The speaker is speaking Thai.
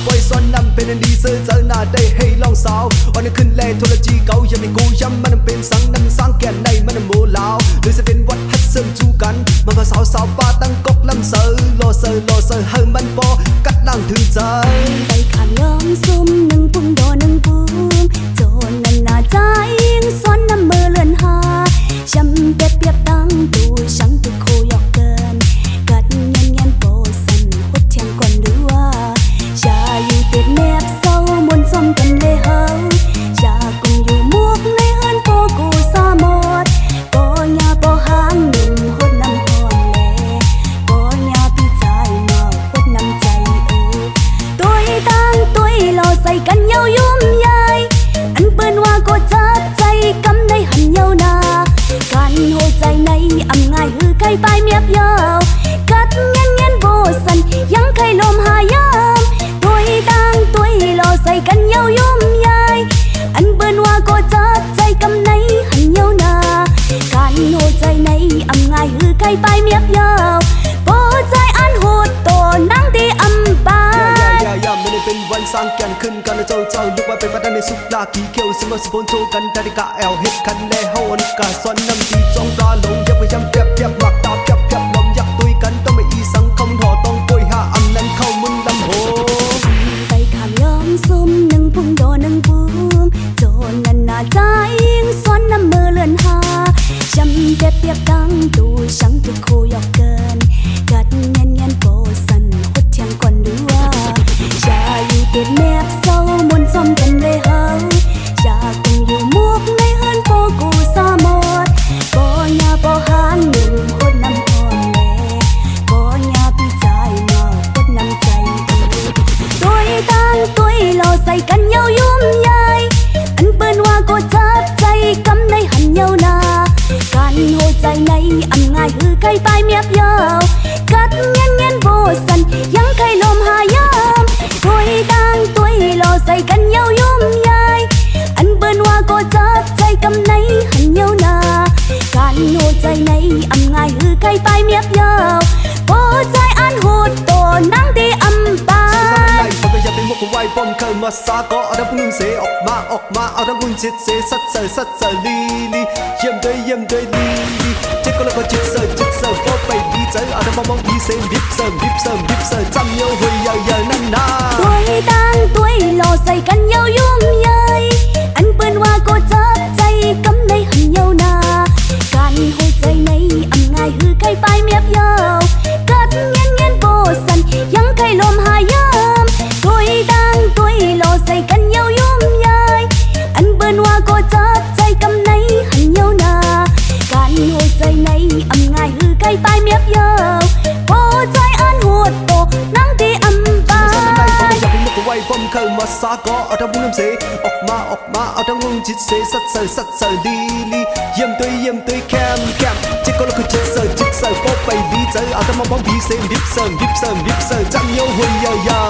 ปล่อยซ้อนนำเป็นอันดีเสือเจอหน้าได้ให้ลองสาววันนี้ขึ้นแลโทรจีเก่าอย่าไม่กูย้ำมันเป็นสังนั้นสร้างแก่นในมันโมลาวหรือจะเป็นวัดฮัดเสริมจูกันมันมาสาวป้าตั้งกกลำเสือโลเสือให้มันปอกัดล่างถึงใจไปข้างย้อมซุ่มหนึ่งปุ่มโดหนึ่งปุ่มโจนนั้นหน้าใจยิงซ้อนน้ำมือเลื่อนหาช้ำเปียบตั้งดูช่างตุกโคยอกเกินกัดเงี้ยโปสันหดเทียงก่อนหรือว่าชาอยู่ติดแนบเศร้ามนซ้อมกันเลยเฮาชากุมอยู่มุกในเฮินโปกูสาหมดปอยาปอหางหนุ่มหดน้ำหอมแลปอยาพี่ใจเมาหดน้ำใจตัวตั้งตัวรอใส่กันเยายุ่มใหญ่อันเปิ้นว่าก็จับใจกำในหันเยานาการโหใจในอำง่ายหือไก่ปลายเมียบยาวกัดเงี้ยโบสันยังไข่ลมหายามตัวตั้งตัวรอใส่กันเยายุ่มใหญ่อันเปิ้นว่าก็จับใจกำในหันเยานาการโหใจในอำง่ายหือไก่ปลายเมียบยาวโบใจอันโหดโตนั่งดีอำปาไม่ได้เป็นวันสร้างแก่นขึ้นกันเจ้าลุกมาเป็นประธานในสุดลากี่เขียวสมรสพลโชกันแต่กะแอลเฮ็ดคันแลเฮาอันกะซ้อนน้ำตีจ้องปลาลงยับพยายามเปียบหมักตาเปียบลมยักตุยกันต้องไม่อีสังคำห่อต้องป่วยหาอำนั้นเข้ามุนลำโหไปข้ามย้อมซุ่มหนึ่งปุ่มโดหนึ่งปุ่มโจนนั้นหน้าใจยิงซ้อนน้ำมือเลื่อนหาช้ำเปียบตั้งดูช่างตุกโคยอกเกินกัดเงี้ยโปสันหดเทียงก่อนหรือว่าชาอยู่ติดแนบเศร้ามนซ้อมกันเลยเฮาชาคงอยู่มุกในเฮินโปกูสาหมดปอยาปอหางหนุ่มหดน้ำหอมแลปอยาพี่ใจเมาหดน้ำใจตัวตั้งตัวรอใส่กันเยายุ่มใหญ่อันเปิ้นว่าก็จับใจกำในหันเยานาการโหใจในอำง่ายหือไก่ปลายเมียบยาวกัดเงี้ยโบสันยังไข่ลมหายามตัวตั้งตัวรอใส่กันเยายุ่มใหญ่อันเปิ้นว่าก็จับใจกำในหันเยานาการโหใจในอำง่ายหือไก่ปลายเมียบยาวโบใจอันโหดโตนั่งดีอำปามันก็อย่าเป็นพวกไว้ป้อมเคยมาสาก็เอาทั้งพุ่งเสออกมาเอาทั้งพุ่งจิตเสสัดเสลีเยี่ยมด้วยลีเจ๊ก็แล้วก็จิตเสพอไปดีเจอเอาทั้งมองดีเสบิบเสจำเยาหุยเยานั่นนาตัวตั้งตัวรอใส่กันเยายุ่มใหญ่อันเปิ้นว่าก็จับใจกำในหันเยานาการโหใจในอำง่ายหือไก่ปลายเมียบยาวกัดเงี้ยโบสันยังไข่ลมหายามตัวตั้งตัวรอใส่กันเยายุ่มใหญ่อันเปิ้นว่าก็จับใจกำในหันเยานาการโหใจในอำง่ายหือไก่ปลายเมียบยาวโบใจอันโหดโตนั่งตีอำปาอย่าเป็นพวกไว้ป้อมเคยมาสาก็เอาทั้งพุ่งเสออกมาเอาทั้งพุ่งจิตเสสัดเสลีเยี่ยมด้วยแคมเจ๊ก็แล้วก็จิตเสพอไปดีเจอเอาทั้งมองดีเสบิบเสจำเยาหุยเยา